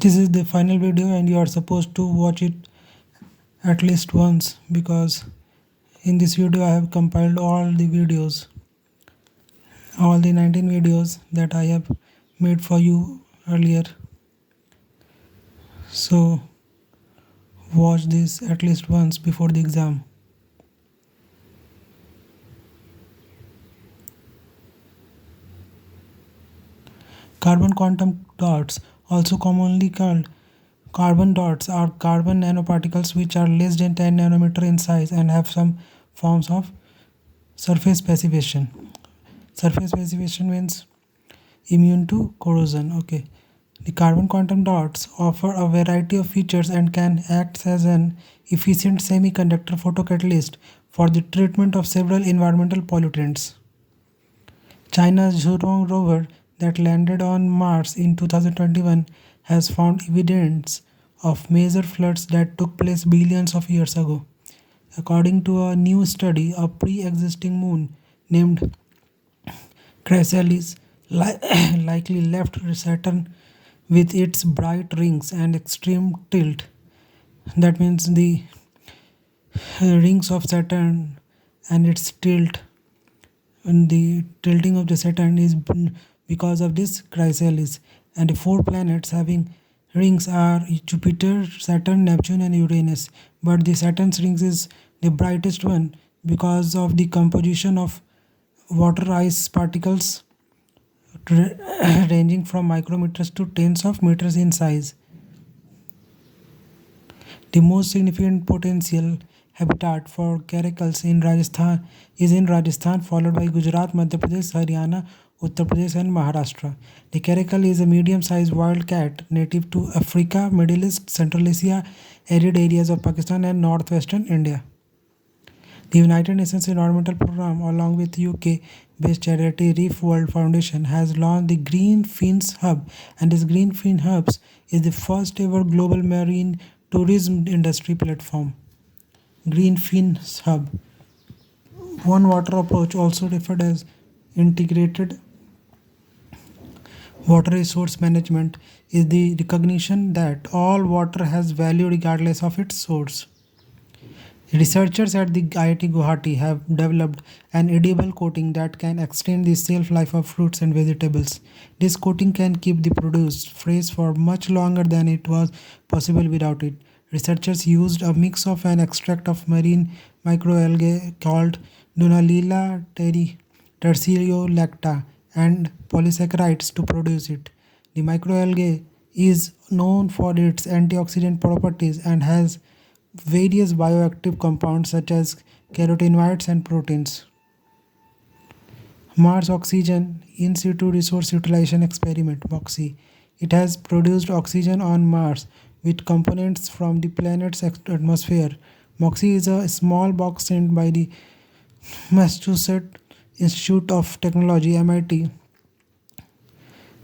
This is the final video and you are supposed to watch it at least once, because in this video I have compiled all the 19 videos that I have made for you earlier. So watch this at least once before the exam. Carbon quantum dots, also commonly called carbon dots, are carbon nanoparticles which are less than 10 nanometer in size and have some forms of surface passivation. Surface passivation means immune to corrosion. Okay. The carbon quantum dots offer a variety of features and can act as an efficient semiconductor photocatalyst for the treatment of several environmental pollutants. China's Zhurong rover that landed on Mars in 2021 has found evidence of major floods that took place billions of years ago. According to a new study, a pre-existing moon named Chrysalis likely left Saturn with its bright rings and extreme tilt. That means the rings of Saturn and its tilt, and the tilting of the Saturn is because of this chrysalis. And the four planets having rings are Jupiter, Saturn, Neptune, and Uranus. But the Saturn's rings is the brightest one because of the composition of water ice particles ranging from micrometers to tens of meters in size. The most significant potential habitat for caracals is in Rajasthan, followed by Gujarat, Madhya Pradesh, Haryana, Uttar Pradesh, and Maharashtra. The caracal is a medium-sized wild cat native to Africa, Middle East, Central Asia, arid areas of Pakistan, and northwestern India. The United Nations Environmental Programme, along with UK-based charity Reef World Foundation, has launched the Green Fins Hub, and this Green Fin Hubs is the first ever global marine tourism industry platform. Green Fins Hub. One water approach, also referred as integrated water resource management, is the recognition that all water has value regardless of its source. Researchers at the IIT Guwahati have developed an edible coating that can extend the shelf life of fruits and vegetables. This coating can keep the produce fresh for much longer than it was possible without it. Researchers used a mix of an extract of marine microalgae called Dunaliella tertiolacta and polysaccharides to produce it. The microalgae is known for its antioxidant properties and has various bioactive compounds such as carotenoids and proteins. Mars Oxygen In Situ Resource Utilization Experiment (MOXIE). It has produced oxygen on Mars with components from the planet's atmosphere. MOXIE is a small box sent by the Massachusetts Institute of Technology (MIT)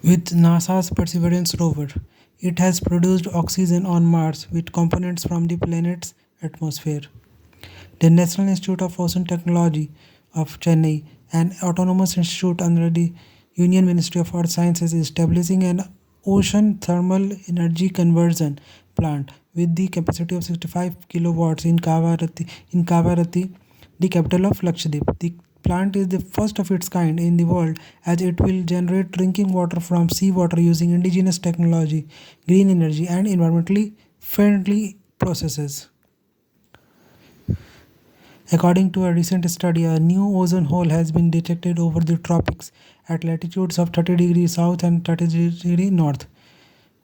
with NASA's Perseverance rover. It has produced oxygen on Mars with components from the planet's atmosphere. The National Institute of Ocean Technology of Chennai, an autonomous institute under the Union Ministry of Earth Sciences, is establishing an ocean thermal energy conversion plant with the capacity of 65 kilowatts in Kavaratti, the capital of Lakshadweep. The plant is the first of its kind in the world, as it will generate drinking water from seawater using indigenous technology, green energy, and environmentally friendly processes. According to a recent study, a new ozone hole has been detected over the tropics at latitudes of 30 degrees south and 30 degrees north.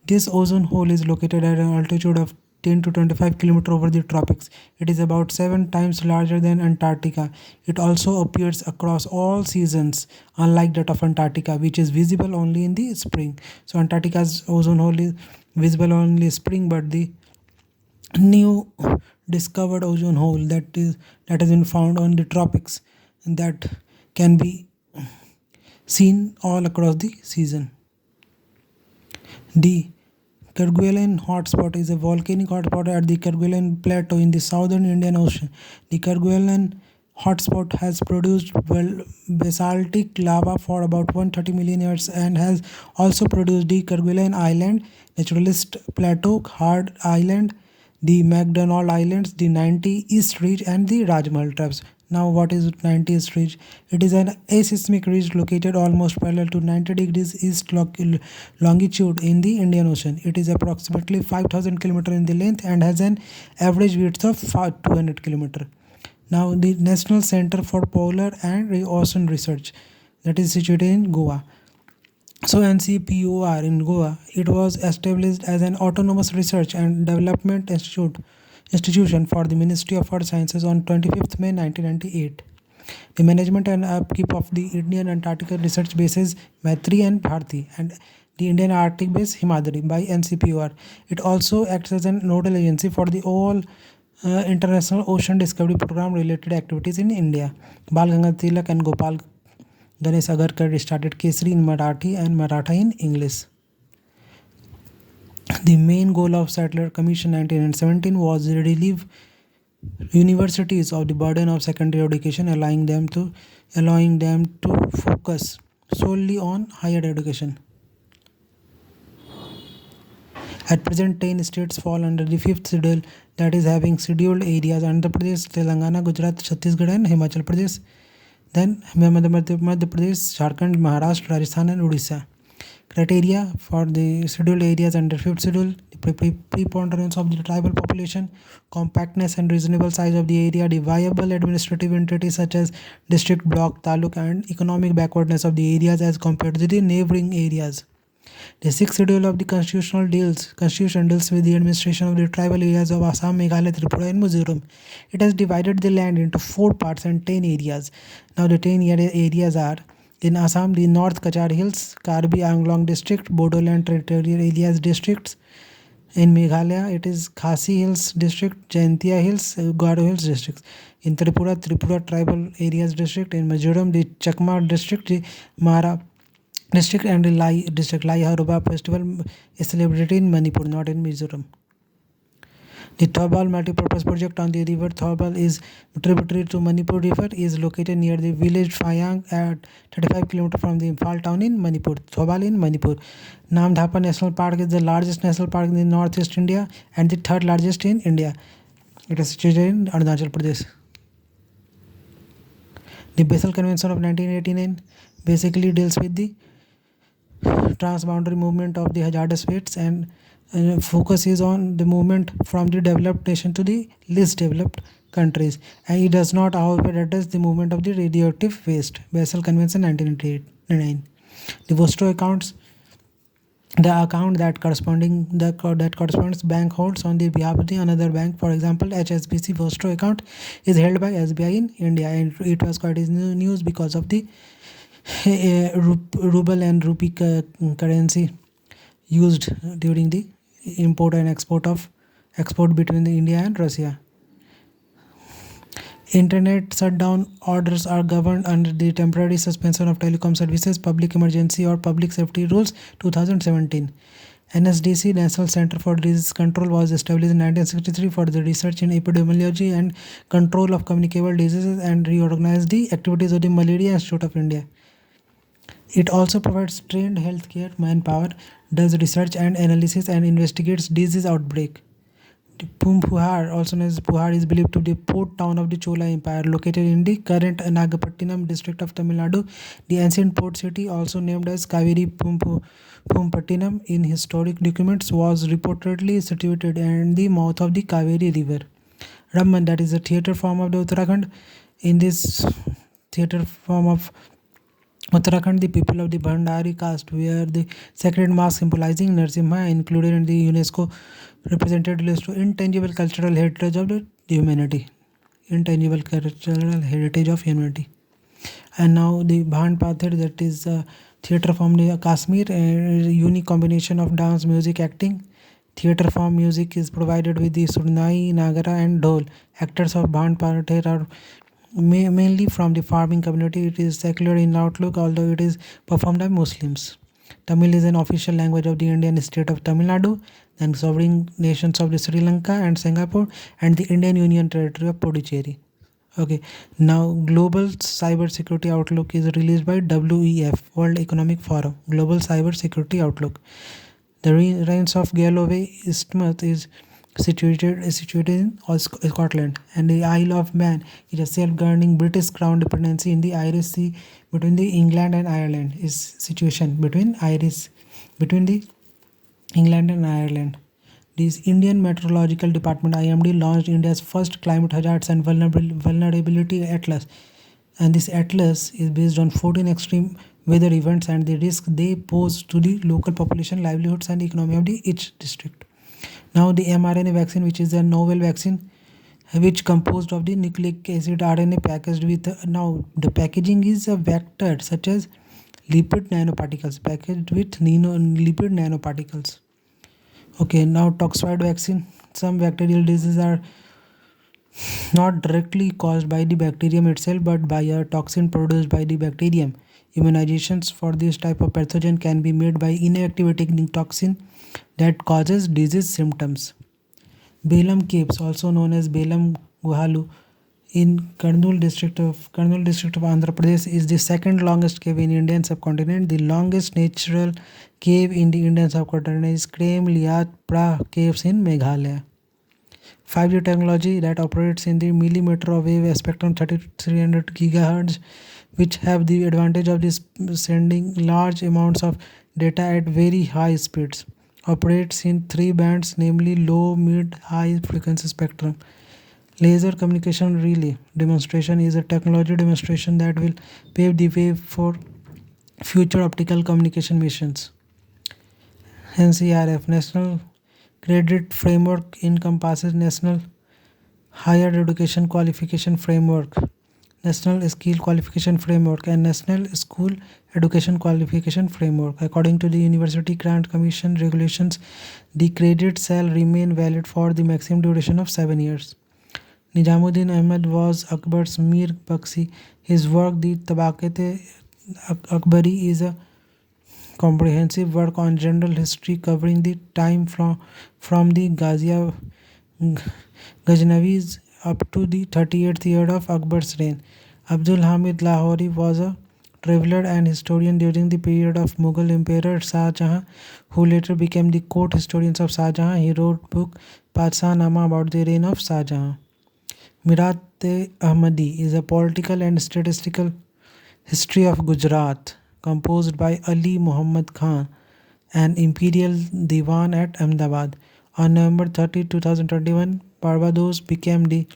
This ozone hole is located at an altitude of 10 to 25 km over the tropics. It is about 7 times larger than Antarctica. It also appears across all seasons, unlike that of Antarctica, which is visible only in the spring. So Antarctica's ozone hole is visible only in spring, but the new discovered ozone hole that has been found on the tropics, and that can be seen all across the season. The Kerguelen hotspot is a volcanic hotspot at the Kerguelen Plateau in the southern Indian Ocean. The Kerguelen hotspot has produced basaltic lava for about 130 million years and has also produced the Kerguelen Island, Naturalist Plateau, Hard Island, the McDonald Islands, the 90 East Ridge, and the Rajmahal Traps. Now, what is 90 East Ridge? It is an aseismic ridge located almost parallel to 90 degrees east longitude in the Indian Ocean. It is approximately 5,000 km in the length and has an average width of 200 km. Now, the National Center for Polar and Ocean Research, that is situated in Goa. So NCPOR in Goa, it was established as an autonomous research and development institution for the Ministry of Earth Sciences on 25th May 1998. The management and upkeep of the Indian Antarctica research bases Maitri and Bharti and the Indian Arctic base Himadri by NCPOR. It also acts as a nodal agency for the all international ocean discovery program related activities in India. Bal Gangadhar Tilak and Gopal Ganesh Agarkar started Kesari in Marathi and Maratha in English. The main goal of Sattler Commission 1917 was to relieve universities of the burden of secondary education, allowing them to focus solely on higher education. At present, 10 states fall under the 5th schedule, that is having scheduled areas Andhra Pradesh, Telangana, Gujarat, Chhattisgarh and Himachal Pradesh. Then Madhya Pradesh, Jharkhand, Maharashtra, Rajasthan and Odisha. Criteria for the scheduled areas under 5th schedule: the preponderance of the tribal population, compactness and reasonable size of the area, the viable administrative entities such as district, block, taluk, and economic backwardness of the areas as compared to the neighboring areas. The 6th schedule of the constitution deals with the administration of the tribal areas of Assam, Meghalaya, Tripura and Mizoram. It has divided the land into 4 parts and 10 areas. Now the 10 areas are: in Assam, the North Kachar Hills, Karbi Anglong District, Bodoland Territorial Areas Districts. In Meghalaya, it is Khasi Hills District, Jaintia Hills, Garo Hills Districts. In Tripura, Tripura Tribal Areas District. In Mizoram, the Chakma District, the Mara District and the Lai District. Lai Haruba Festival is celebrated in Manipur, not in Mizoram. The Thorbal multi-purpose project on the river Thorbal is tributary to Manipur River, is located near the village Phayang at 35 km from the Imphal town in Manipur. Thorbal in Manipur. Namdhapa National Park is the largest national park in the northeast India and the 3rd largest in India. It is situated in Arunachal Pradesh. The Basel Convention of 1989 basically deals with the transboundary movement of the hazardous wastes and focus is on the movement from the developed nation to the least developed countries, and it does not however address the movement of the radioactive waste. Basel Convention 1989. The Vostro accounts, the account that corresponds bank holds on the behalf of the another bank. For example, HSBC Vostro account is held by SBI in India, and it was quite news because of the ruble and rupee currency used during the import and export between the India and Russia. Internet shutdown orders are governed under the temporary suspension of telecom services, public emergency or public safety rules 2017. NSDC, National Center for Disease Control, was established in 1963 for the research in epidemiology and control of communicable diseases and reorganized the activities of the Malaria Institute of India. It also provides trained healthcare manpower, does research and analysis, and investigates disease outbreak. Pumphuhar, also known as Puhar, is believed to be the port town of the Chola Empire, located in the current Nagapattinam district of Tamil Nadu. The ancient port city, also named as Kaveri Pumpattinam in historic documents, was reportedly situated in the mouth of the Kaveri river. Ramman, that is a theatre form of the Uttarakhand. In this theatre form of Uttarakhand, the people of the Bhandari caste wear the sacred mask symbolizing Narsimha, included in the UNESCO represented list of intangible cultural heritage of the humanity. Intangible cultural heritage of humanity. And now the Bhand Pathir, that is a theatre form in Kashmir, a unique combination of dance, music, acting. Theatre form music is provided with the Surnai, Nagara and Dhol. Actors of Bhand Pathir are mainly from the farming community. It is secular in outlook, although it is performed by Muslims. Tamil is an official language of the Indian state of Tamil Nadu, then sovereign nations of the Sri Lanka and Singapore, and the Indian Union territory of Puducherry. Okay, now Global Cybersecurity Outlook is released by WEF, World Economic Forum. Global Cybersecurity Outlook. The Reigns of Galloway Isthmus is situated in Scotland, and the Isle of Man is a self-governing British Crown dependency in the Irish Sea between the England and Ireland. Is situation between the England and Ireland. This Indian Meteorological Department (IMD) launched India's first climate hazards and vulnerability atlas, and this atlas is based on 14 extreme weather events and the risk they pose to the local population, livelihoods, and economy of each district. Now, the mRNA vaccine, which is a novel vaccine which composed of the nucleic acid RNA packaged with now the packaging is a vector such as lipid nanoparticles packaged with lipid nanoparticles. Okay, now toxoid vaccine. Some bacterial diseases are not directly caused by the bacterium itself but by a toxin produced by the bacterium. Immunizations for this type of pathogen can be made by inactivating the toxin that causes disease symptoms. Belem Caves, also known as Belem Guhalu, in Kurnool district of Andhra Pradesh, is the second longest cave in Indian subcontinent. The longest natural cave in the Indian subcontinent is Krem Liat Pra Caves in Meghalaya. 5G technology that operates in the millimeter wave spectrum 3300 gigahertz, which have the advantage of this sending large amounts of data at very high speeds, operates in three bands, namely low, mid, high frequency spectrum. Laser communication relay demonstration is a technology demonstration that will pave the way for future optical communication missions. NCRF, National Credit Framework, encompasses National Higher Education Qualification Framework, National Skill Qualification Framework, and National School Education Qualification Framework. According to the University Grant Commission regulations, the credit shall remain valid for the maximum duration of 7 years. Nizamuddin Ahmad was Akbar's Mir Bakshi. His work, the Tabaqat-e Akbari, is a comprehensive work on general history covering the time from the Ghaznavis up to the 38th year of Akbar's reign. Abdul Hamid Lahori was a traveler and historian during the period of Mughal Emperor Shah Jahan, who later became the court historian of Shah Jahan. He wrote book Padshah Nama about the reign of Shah Jahan. Mirat-e-Ahmadi is a political and statistical history of Gujarat, composed by Ali Muhammad Khan, an imperial diwan at Ahmedabad. On November 30, 2021, Barbados became the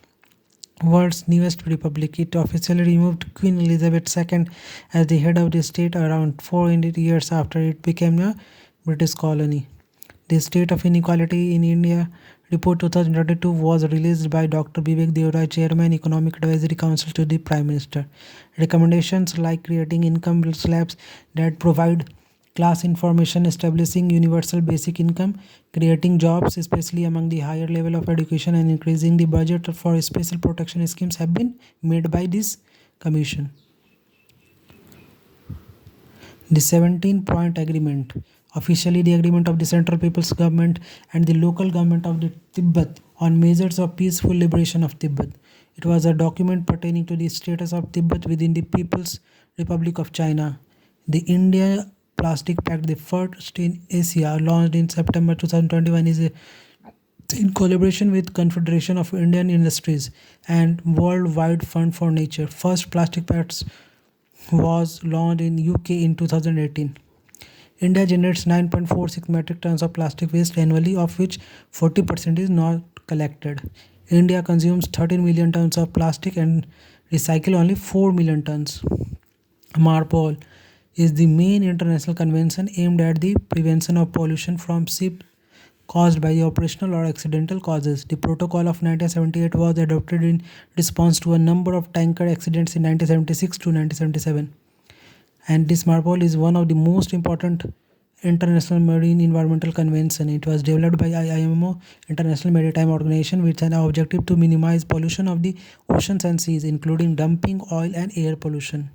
world's newest republic. It officially removed Queen Elizabeth II as the head of the state around 400 years after it became a British colony. The State of Inequality in India Report 2022 was released by Dr. Vivek Deorai, Chairman, Economic Advisory Council to the Prime Minister. Recommendations like creating income slabs that provide class information, establishing universal basic income, creating jobs, especially among the higher level of education, and increasing the budget for special protection schemes have been made by this commission. The 17-point agreement, officially the agreement of the Central People's Government and the local government of the Tibet on measures of peaceful liberation of Tibet. It was a document pertaining to the status of Tibet within the People's Republic of China. The India Plastic Pact, the first in Asia, launched in September 2021, is in collaboration with Confederation of Indian Industries and Worldwide Fund for Nature. First plastic pacts was launched in UK in 2018. India generates 9.46 metric tons of plastic waste annually, of which 40% is not collected. India consumes 13 million tons of plastic and recycle only 4 million tons. MARPOL is the main international convention aimed at the prevention of pollution from ships caused by the operational or accidental causes. The protocol of 1978 was adopted in response to a number of tanker accidents in 1976 to 1977. And this MARPOL is one of the most important international marine environmental convention. It was developed by IMO, International Maritime Organization, with an objective to minimize pollution of the oceans and seas, including dumping, oil and air pollution.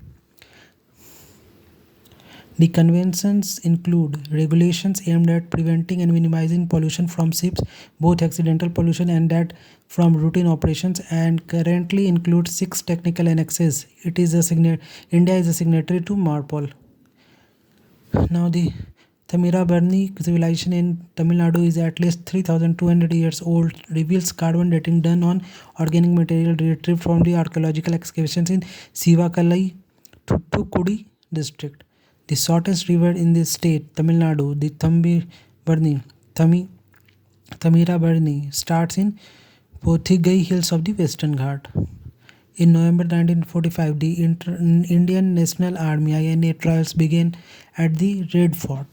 The conventions include regulations aimed at preventing and minimizing pollution from ships, both accidental pollution and that from routine operations, and currently includes 6 technical annexes. India is a signatory to MARPOL. Now, the Thamirabarni civilization in Tamil Nadu is at least 3,200 years old, reveals carbon dating done on organic material retrieved from the archaeological excavations in Sivakalai, Thuttukudi district. The shortest river in the state, Tamil Nadu, the Thami, Thamirabarni, starts in Pothigai Hills of the Western Ghat. In November 1945, the Indian National Army INA trials began at the Red Fort.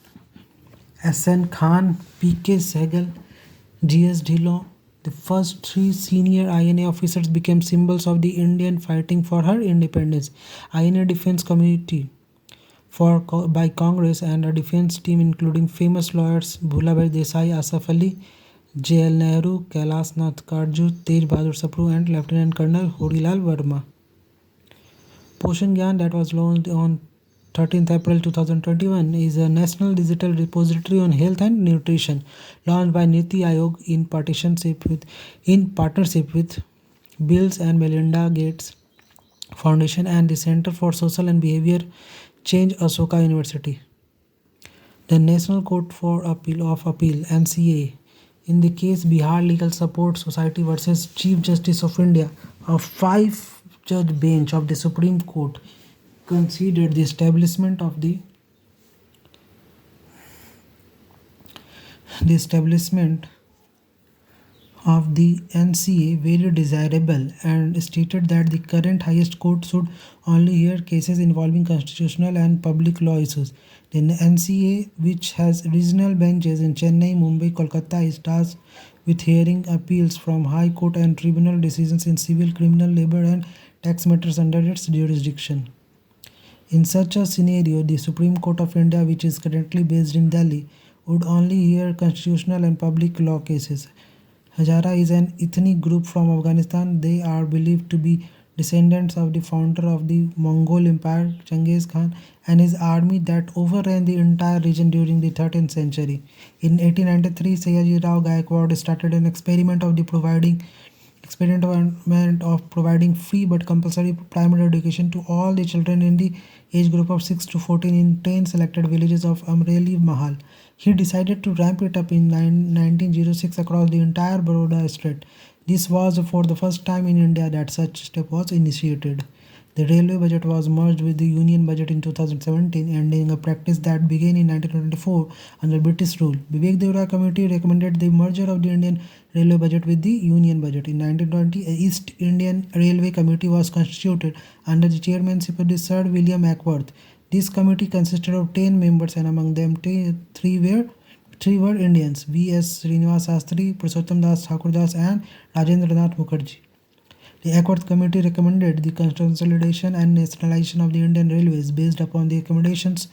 SN Khan, PK Sehgal, GS Dhillon, the first 3 senior INA officers became symbols of the Indian fighting for her independence. INA Defense Committee by Congress and a defense team including famous lawyers Bhulabhai Desai, Asaf Ali, J.L. Nehru, Kailash Nath Karju, Tej Bahadur Sapru, and Lieutenant Colonel Horilal Verma. Poshan Gyan, that was launched on 13th April 2021, is a national digital repository on health and nutrition, launched by Niti Aayog in partnership with Bills and Melinda Gates Foundation and the Center for Social and Behavior Change, Ashoka University. The National Court for Appeal (NCA), in the case Bihar Legal Support Society versus Chief Justice of India, a 5-judge bench of the Supreme Court considered the establishment of the NCA very desirable and stated that the current highest court should only hear cases involving constitutional and public law issues. The NCA, which has regional benches in Chennai, Mumbai, Kolkata, is tasked with hearing appeals from High Court and tribunal decisions in civil, criminal, labor, and tax matters under its jurisdiction. In such a scenario, the Supreme Court of India, which is currently based in Delhi, would only hear constitutional and public law cases. Hazara is an ethnic group from Afghanistan. They are believed to be descendants of the founder of the Mongol Empire, Genghis Khan, and his army that overran the entire region during the 13th century. In 1893, Sayaji Rao Gaikwad started an experiment of providing free but compulsory primary education to all the children in the age group of 6 to 14 in 10 selected villages of Amreli Mahal. He decided to ramp it up in 1906 across the entire Baroda state. This was for the first time in India that such step was initiated. The railway budget was merged with the union budget in 2017, ending a practice that began in 1924 under British rule. Vivek Devra Committee recommended the merger of the Indian railway budget with the union budget. In 1920, a East Indian Railway Committee was constituted under the chairmanship of Sir William Ackworth. This committee consisted of 10 members, and among them three were Indians: V.S. Srinivas Shastri, Purushottam Das Thakur Das, and Rajendra Nath Mukherjee. The Ackworth Committee recommended the consolidation and nationalization of the Indian Railways. Based upon the recommendations,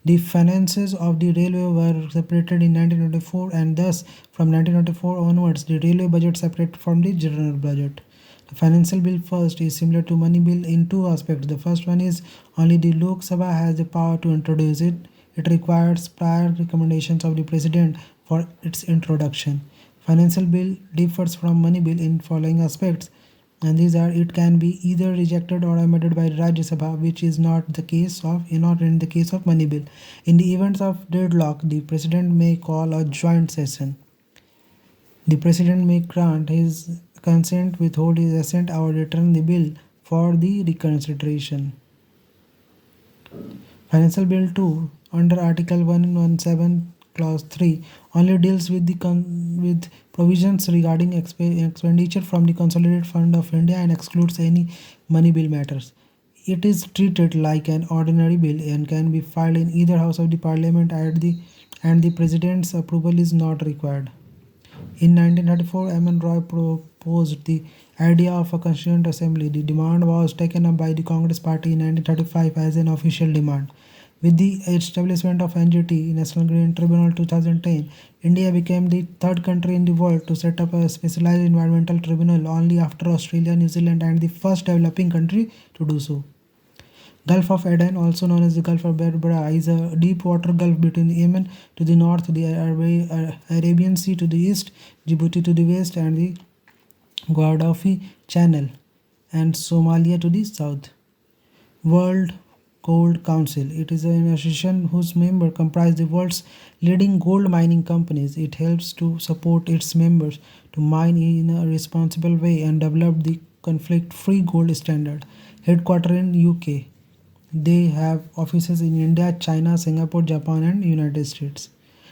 the finances of the railway were separated in 1924, and thus from 1924 onwards the railway budget separated from the general budget. The financial bill first is similar to money bill in 2 aspects. The first one is only the Lok Sabha has the power to introduce it. It requires prior recommendations of the president for its introduction. Financial bill differs from money bill in following aspects, and these are: it can be either rejected or amended by Rajya Sabha, which is not in the case of money bill. In the events of deadlock, the president may call a joint session. The president may grant his consent, withhold his assent, or return the bill for the reconsideration. Financial Bill 2 under Article 117 Clause 3 only deals with provisions regarding expenditure from the Consolidated Fund of India and excludes any money bill matters. It is treated like an ordinary bill and can be filed in either house of the parliament, and the president's approval is not required. In 1934, M.N. Roy proposed the idea of a Constituent Assembly. The demand was taken up by the Congress Party in 1935 as an official demand. With the establishment of NGT, National Green Tribunal 2010, India became the 3rd country in the world to set up a specialized environmental tribunal, only after Australia, New Zealand, and the first developing country to do so. Gulf of Aden, also known as the Gulf of Berbera, is a deep water gulf between Yemen to the north, the Arabian Sea to the east, Djibouti to the west, and the Guadalfi Channel and Somalia to the south. World Gold Council. It is an association whose members comprise the world's leading gold mining companies. It helps to support its members to mine in a responsible way and develop the conflict-free gold standard. Headquartered in UK. They have offices in India, China, Singapore, Japan, and United States.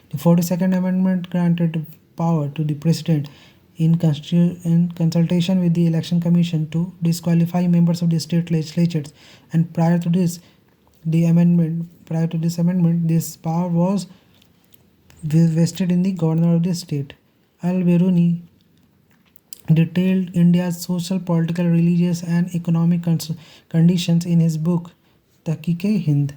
The 42nd Amendment granted power to the President in consultation with the Election Commission to disqualify members of the state legislatures. And prior to this amendment, this power was vested in the governor of the state. Al-Biruni detailed India's social, political, religious, and economic conditions in his book Tahqiq-e-Hind.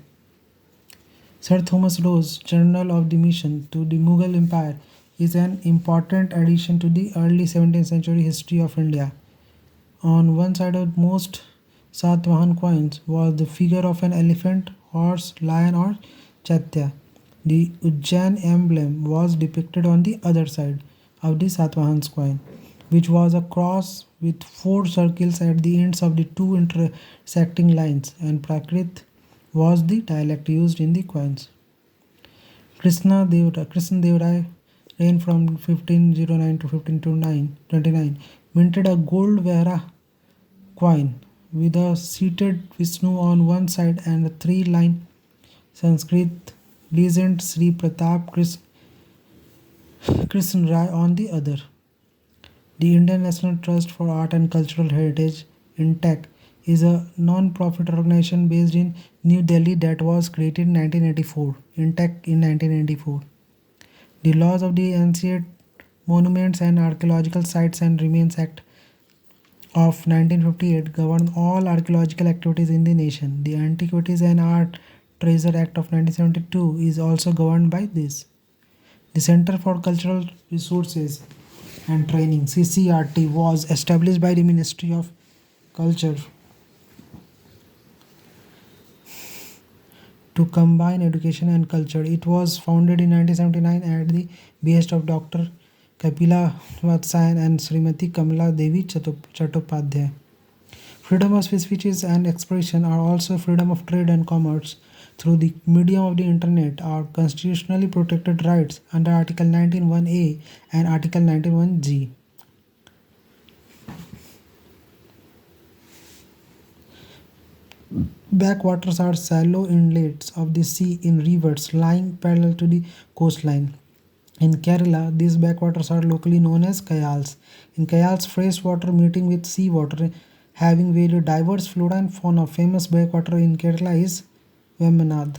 Sir Thomas Roe's Journal of the Mission to the Mughal Empire is an important addition to the early 17th century history of India. On one side of most Satavahan coins was the figure of an elephant, horse, lion, or chaitya. The Ujjain emblem was depicted on the other side of the Satavahan's coin, which was a cross with four circles at the ends of the two intersecting lines, and Prakrit was the dialect used in the coins. Krishna Dev reigned from 1509 to 1529, minted a gold Vehra coin with a seated Vishnu on one side and a three-line Sanskrit legend Sri Pratap Krishna Rai on the other. The Indian National Trust for Art and Cultural Heritage, INTEC, is a non-profit organization based in New Delhi that was created in 1984. INTEC in 1984. The laws of the Ancient Monuments and Archaeological Sites and Remains Act of 1958 govern all archaeological activities in the nation. The Antiquities and Art Treasure Act of 1972 is also governed by this. The Center for Cultural Resources and Training CCRT was established by the Ministry of Culture to combine education and culture. It was founded in 1979 at the behest of Dr. Kapila Vatsyayan and Srimati Kamala Devi Chattopadhyay. Freedom of speech and expression are also freedom of trade and commerce through the medium of the internet are constitutionally protected rights under Article 19(1)(a) and Article 19(1)(g). Backwaters are shallow inlets of the sea in rivers lying parallel to the coastline. In Kerala, these backwaters are locally known as kayals. In kayals, fresh water meeting with seawater having very diverse flora and fauna. Famous backwater in Kerala is Vemanad.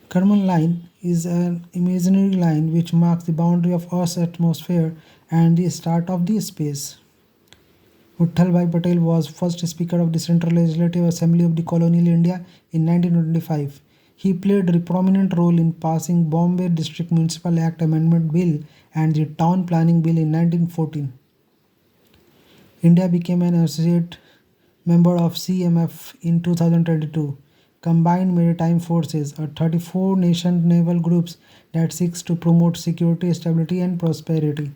Karman line is an imaginary line which marks the boundary of Earth's atmosphere and the start of the space. Vittalbhai Patel was first Speaker of the Central Legislative Assembly of the Colonial India in 1925. He played a prominent role in passing Bombay District Municipal Act Amendment Bill and the Town Planning Bill in 1914. India became an associate member of CMF in 2022. Combined Maritime Forces, a 34-nation naval groups that seeks to promote security, stability and prosperity.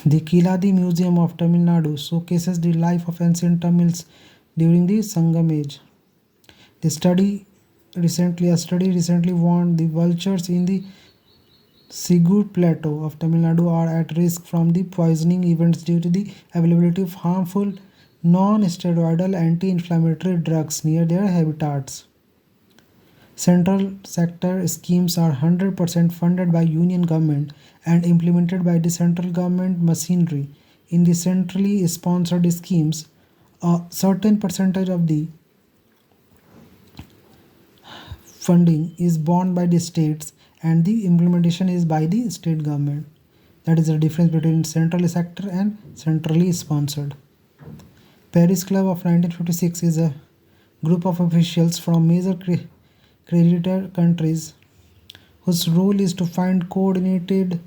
The Kiladi Museum of Tamil Nadu showcases the life of ancient Tamils during the Sangam Age. A study recently warned the vultures in the Sigur Plateau of Tamil Nadu are at risk from the poisoning events due to the availability of harmful non-steroidal anti-inflammatory drugs near their habitats. Central sector schemes are 100% funded by union government and implemented by the central government machinery. In the centrally sponsored schemes, a certain percentage of the funding is borne by the states and the implementation is by the state government. That is the difference between central sector and centrally sponsored. Paris Club of 1956 is a group of officials from major creditor countries whose role is to find coordinated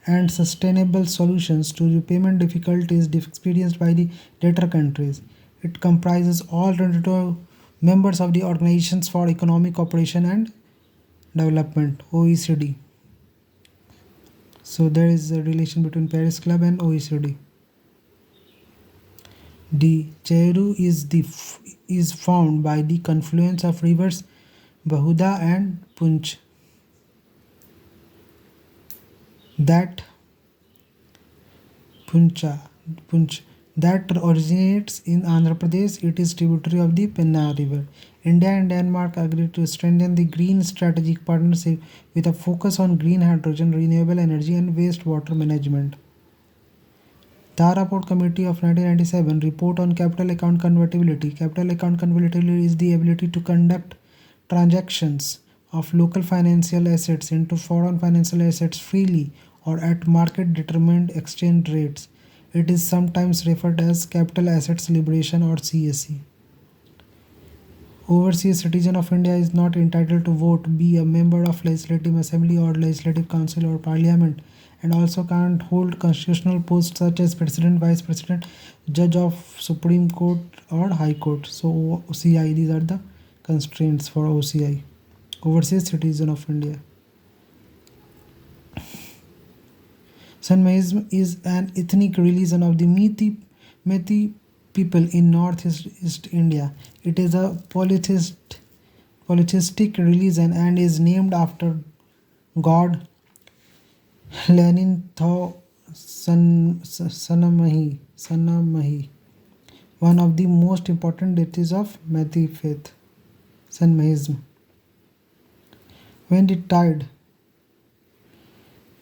and sustainable solutions to repayment difficulties experienced by the debtor countries. It comprises all 22 members of the Organizations for Economic Cooperation and Development (OECD). So there is a relation between Paris Club and OECD. The Cheru is formed by the confluence of rivers Bahuda and that Puncha, Punch that originates in Andhra Pradesh. It is tributary of the Penna River. India and Denmark agreed to strengthen the green strategic partnership with a focus on green hydrogen, renewable energy, and wastewater management. The Report Committee of 1997 report on capital account convertibility. Capital account convertibility is the ability to conduct transactions of local financial assets into foreign financial assets freely or at market determined exchange rates. It is sometimes referred as capital assets liberation or CAC. Overseas citizen of India is not entitled to vote, be a member of legislative assembly or legislative council or parliament, and also can't hold constitutional posts such as president, vice president, judge of Supreme Court or High Court. So OCI, these are the constraints for OCI, overseas citizen of India. Sanmaism is an ethnic religion of the Methi people in northeast India. It is a polytheistic religion and is named after god Lenin Tho Sanamahi, one of the most important deities of Methi faith, Sanmahism. When the tide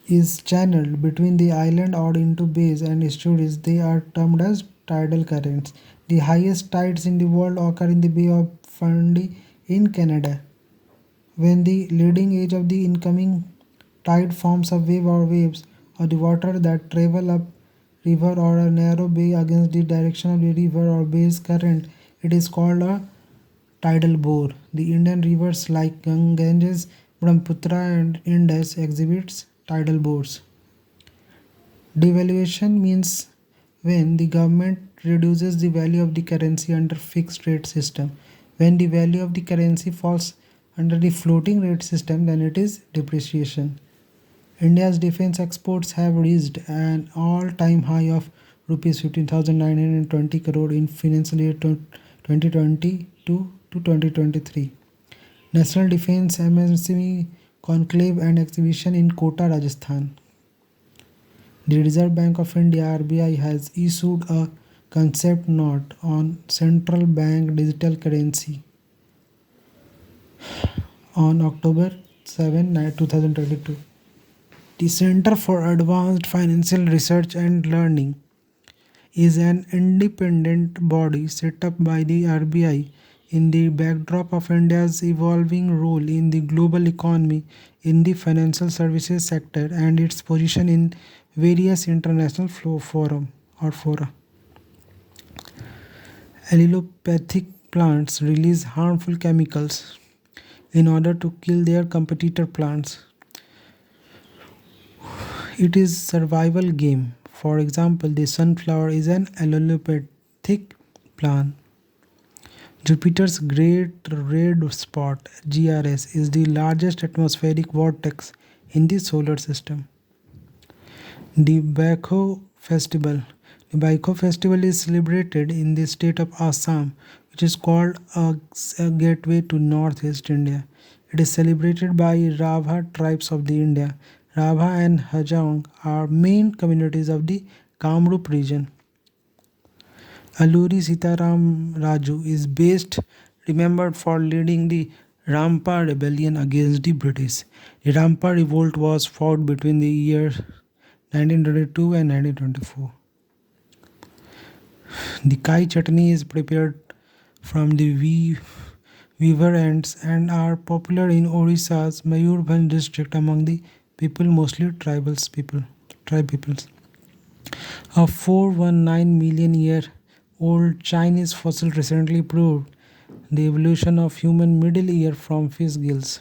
is channeled between the island or into bays and estuaries, they are termed as tidal currents. The highest tides in the world occur in the Bay of Fundy in Canada. When the leading edge of the incoming tide forms a wave or waves of the water that travel up river or a narrow bay against the direction of the river or bay's current, it is called a tidal bore. The Indian rivers like Ganges, Brahmaputra and Indus exhibits tidal bores. Devaluation means when the government reduces the value of the currency under fixed rate system. When the value of the currency falls under the floating rate system, then it is depreciation. India's defense exports have reached an all-time high of rupees 15,920 crore in financial year 2022 to 2023. National Defense MSME Conclave and Exhibition in Kota, Rajasthan. The Reserve Bank of India (RBI) has issued a concept note on central bank digital currency on October 7, 2022. The Center for Advanced Financial Research and Learning is an independent body set up by the RBI in the backdrop of India's evolving role in the global economy in the financial services sector and its position in various international fora. Allelopathic plants release harmful chemicals in order to kill their competitor plants. It is survival game. For example, the sunflower is an allelopathic plant. Jupiter's Great Red Spot (GRS) is the largest atmospheric vortex in the solar system. The Baikho Festival. The Baikho Festival is celebrated in the state of Assam, which is called a gateway to northeast India. It is celebrated by Rabha tribes of the India. Rabha and Hajong are main communities of the Kamrup region. Alluri Sitaram Raju is best remembered for leading the Rampa rebellion against the British. The Rampa revolt was fought between the years 1922 and 1924. The Kai chutney is prepared from the weaver ants and are popular in Odisha's Mayurbhanj district among the people, mostly tribe peoples. A 419 million year old Chinese fossil recently proved the evolution of human middle ear from fish gills.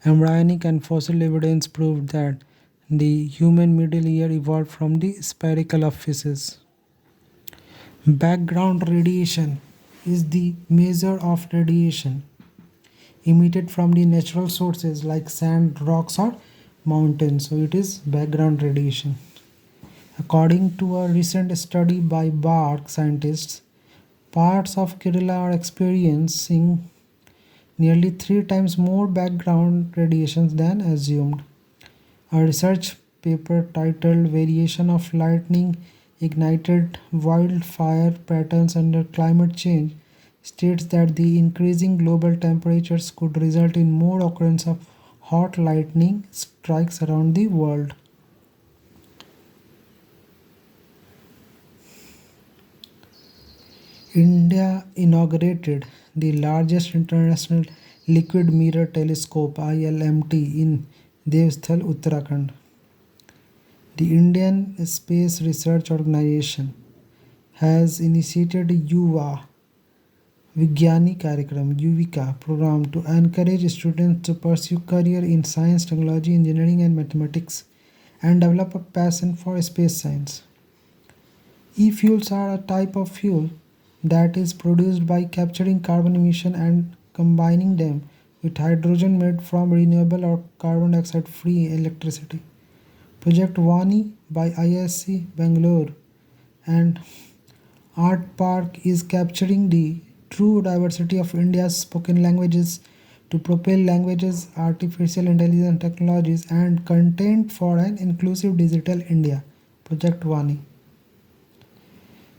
Embryonic and fossil evidence proved that the human middle ear evolved from the spiracle of fishes. Background radiation is the measure of radiation emitted from the natural sources like sand, rocks, or mountains. So it is background radiation. According to a recent study by BARC scientists, parts of Kerala are experiencing nearly 3 times more background radiations than assumed. A research paper titled Variation of Lightning Ignited Wildfire Patterns Under Climate Change states that the increasing global temperatures could result in more occurrence of hot lightning strikes around the world. India inaugurated the largest international liquid mirror telescope ILMT in Devsthal, Uttarakhand. The Indian Space Research Organization has initiated UVA Vigyani Karyakram UVIKA program to encourage students to pursue career in science, technology, engineering and mathematics and develop a passion for space science. E-fuels are a type of fuel that is produced by capturing carbon emission and combining them with hydrogen made from renewable or carbon dioxide free electricity. Project Vani by ISC Bangalore and Art Park is capturing the true diversity of India's spoken languages to propel languages, artificial intelligence technologies, and content for an inclusive digital India. Project Vani.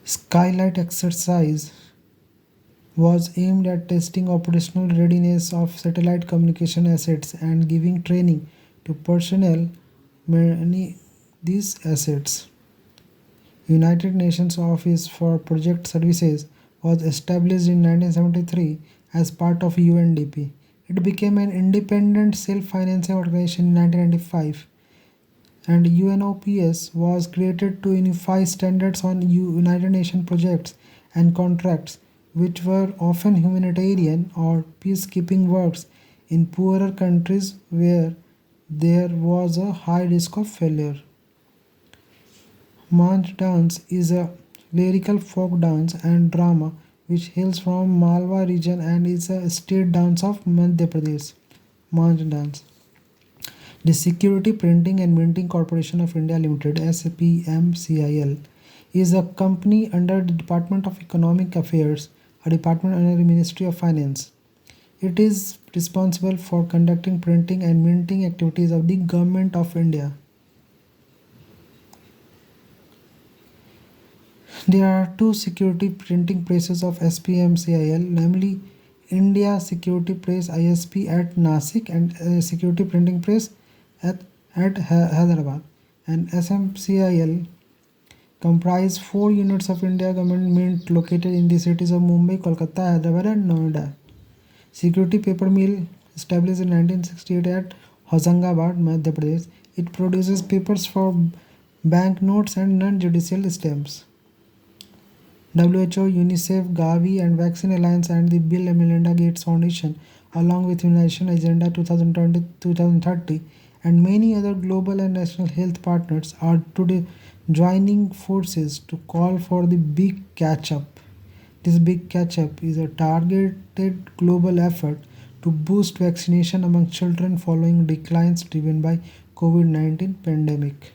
Skylight exercise was aimed at testing operational readiness of satellite communication assets and giving training to personnel manning these assets. United Nations Office for Project Services was established in 1973 as part of UNDP. It became an independent self-financing organization in 1995 and UNOPS was created to unify standards on United Nations projects and contracts which were often humanitarian or peacekeeping works in poorer countries where there was a high risk of failure. Manch dance is a lyrical folk dance and drama which hails from Malwa region and is a state dance of Madhya Pradesh. Manch dance. The Security Printing and Minting Corporation of India Limited (SPMCIL) is a company under the Department of Economic Affairs, a department under the Ministry of Finance. It is responsible for conducting printing and minting activities of the Government of India. There are two security printing presses of SPMCIL, namely India Security Press ISP at Nasik and Security Printing Press at, Hyderabad. And SMCIL comprise 4 units of India Government Mint located in the cities of Mumbai, Kolkata, Hyderabad and Noida. Security Paper Mill established in 1968 at Hoshangabad, Madhya Pradesh. It produces papers for banknotes and non-judicial stamps. WHO, UNICEF, Gavi and Vaccine Alliance and the Bill and Melinda Gates Foundation along with United Agenda 2020-2030 and many other global and national health partners are today joining forces to call for the big catch up. This big catch up is a targeted global effort to boost vaccination among children following declines driven by COVID-19 pandemic.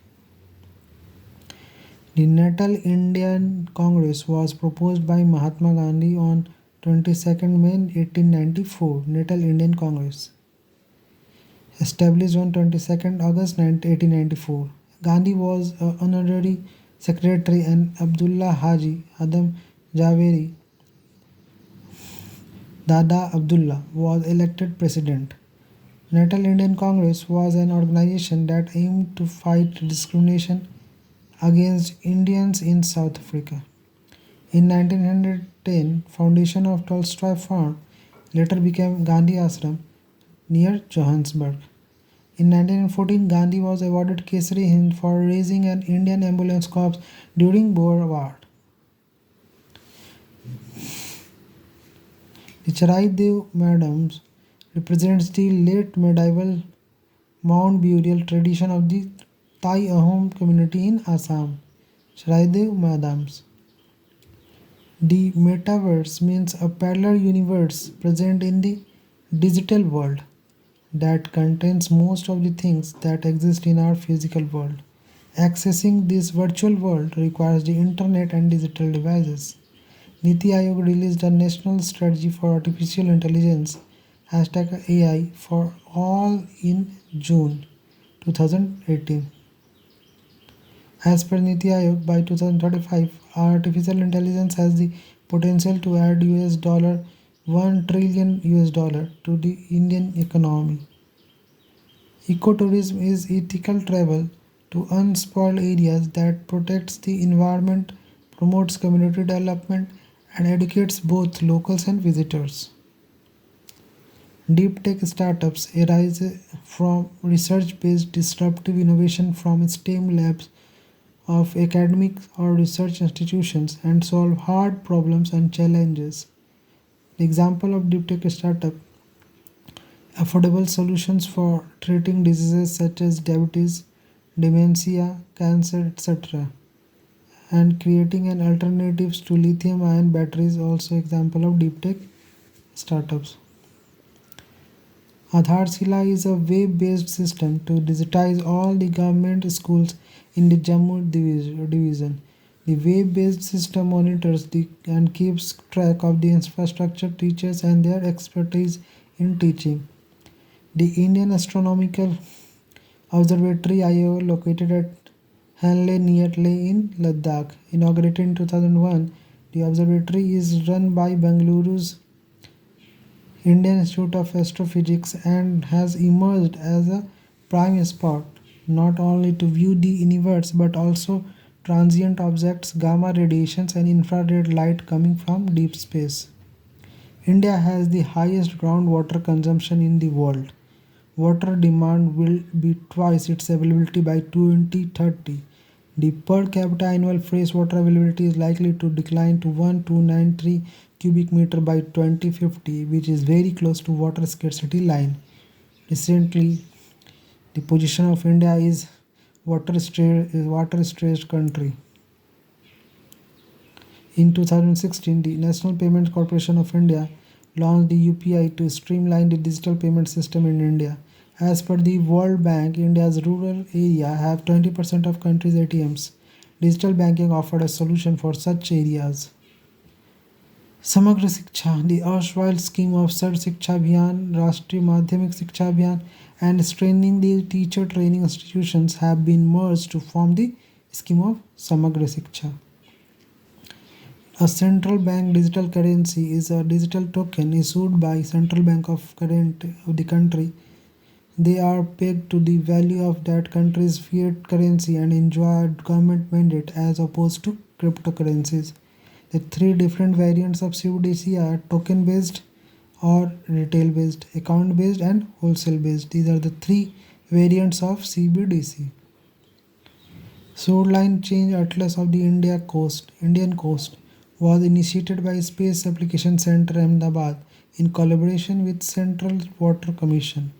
The Natal Indian Congress was proposed by Mahatma Gandhi on 22nd May 1894. Natal Indian Congress. Established on 22nd August 1894. Gandhi was an honorary secretary and Abdullah Haji Adam Javeri Dada Abdullah was elected president. Natal Indian Congress was an organization that aimed to fight discrimination against Indians in South Africa. In 1910, foundation of Tolstoy Farm later became Gandhi Ashram near Johannesburg. In 1914, Gandhi was awarded Kesari Hind for raising an Indian ambulance corps during Boer War. The Charai Dev Madams represents the late medieval mound burial tradition of the Thai Ahom community in Assam. Charai Dev Madams. The metaverse means a parallel universe present in the digital world that contains most of the things that exist in our physical world. Accessing this virtual world requires the internet and digital devices. Niti Aayog released a national strategy for artificial intelligence hashtag AI for all in June 2018. As per Niti Aayog, by 2035, artificial intelligence has the potential to add US dollar 1 trillion US dollar to the Indian economy. Ecotourism is ethical travel to unspoiled areas that protects the environment, promotes community development, and educates both locals and visitors. Deep tech startups arise from research based disruptive innovation from STEM labs of academic or research institutions and solve hard problems and challenges. The example of deep tech startup affordable solutions for treating diseases such as diabetes, dementia, cancer, etc. and creating an alternatives to lithium ion batteries also example of deep tech startups. Aadharsila is a web-based system to digitize all the government schools in the Jammu division. The web-based system monitors and keeps track of the infrastructure, teachers, and their expertise in teaching. The Indian Astronomical Observatory IO, located at Hanle near Leh in Ladakh, inaugurated in 2001. The observatory is run by Bengaluru's Indian Institute of Astrophysics and has emerged as a prime spot not only to view the universe but also transient objects, gamma radiations, and infrared light coming from deep space. India has the highest groundwater consumption in the world. Water demand will be twice its availability by 2030. The per capita annual freshwater availability is likely to decline to 1293 cubic meter by 2050, which is very close to water scarcity line. Recently, the position of India is water stressed country. In 2016, the National Payments Corporation of India launched the UPI to streamline the digital payment system in India. As per the World Bank, India's rural area have 20% of country's ATMs. Digital banking offered a solution for such areas. Samagra Shiksha, the erstwhile scheme of Sar Shiksha Abhiyan, Rashtriya Madhyamik Shiksha Abhiyan, and strengthening the teacher training institutions have been merged to form the scheme of Samagra Shiksha. A central bank digital currency is a digital token issued by central bank of the country. They are pegged to the value of that country's fiat currency and enjoy government mandate as opposed to cryptocurrencies. The three different variants of CBDC are token based or retail based, account based, and wholesale based. These are the three variants of CBDC. Shoreline Change Atlas of the Indian coast was initiated by Space Application Center Ahmedabad in collaboration with Central Water Commission.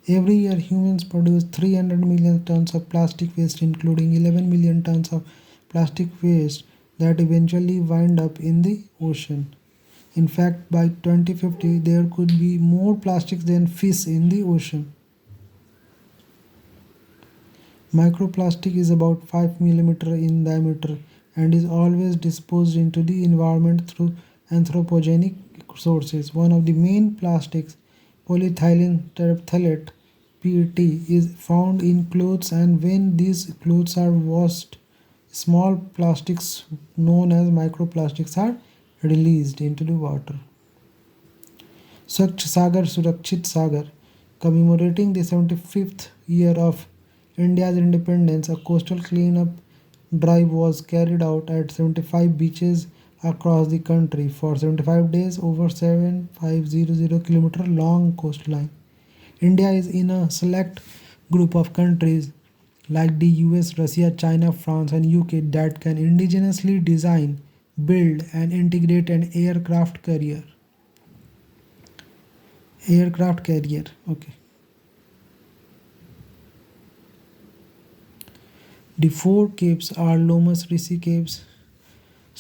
Every year, humans produce 300 million tons of plastic waste, including 11 million tons of plastic waste that eventually wind up in the ocean. In fact, by 2050, there could be more plastics than fish in the ocean. Microplastic is about 5 mm in diameter and is always disposed into the environment through anthropogenic sources. One of the main plastics, polyethylene terephthalate (PET), is found in clothes, and when these clothes are washed, small plastics known as microplastics are released into the water. Swachh Sagar Surakshit Sagar, commemorating the 75th year of India's independence, a coastal cleanup drive was carried out at 75 beaches across the country for 75 days over 7500 kilometer long coastline. India is in a select group of countries like the US, Russia, China, France, and UK that can indigenously design, build, and integrate an aircraft carrier. Aircraft carrier. Okay. The four caves are Lomas Rishi Caves,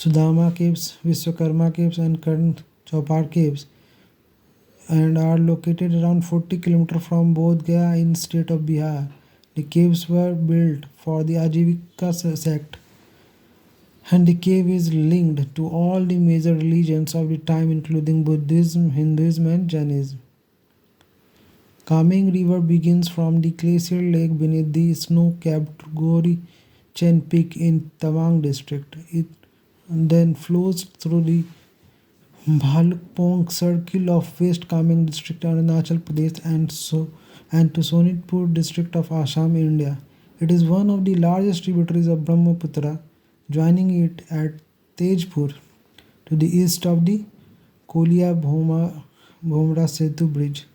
Sudama Caves, Vishwakarma Caves, and Karn Chopar Caves, and are located around 40 kilometers from Bodh Gaya in state of Bihar. The caves were built for the Ajivika sect, and the cave is linked to all the major religions of the time, including Buddhism, Hinduism, and Jainism. Kameng River begins from the glacier lake beneath the snow-capped Gori Chen Peak in Tawang district. It then flows through the Bhalukpong circle of West Kameng district, Arunachal Pradesh, and to Sonitpur district of Assam, India. It is one of the largest tributaries of Brahmaputra, joining it at Tejpur to the east of the Kolia Bhomra Setu Bridge.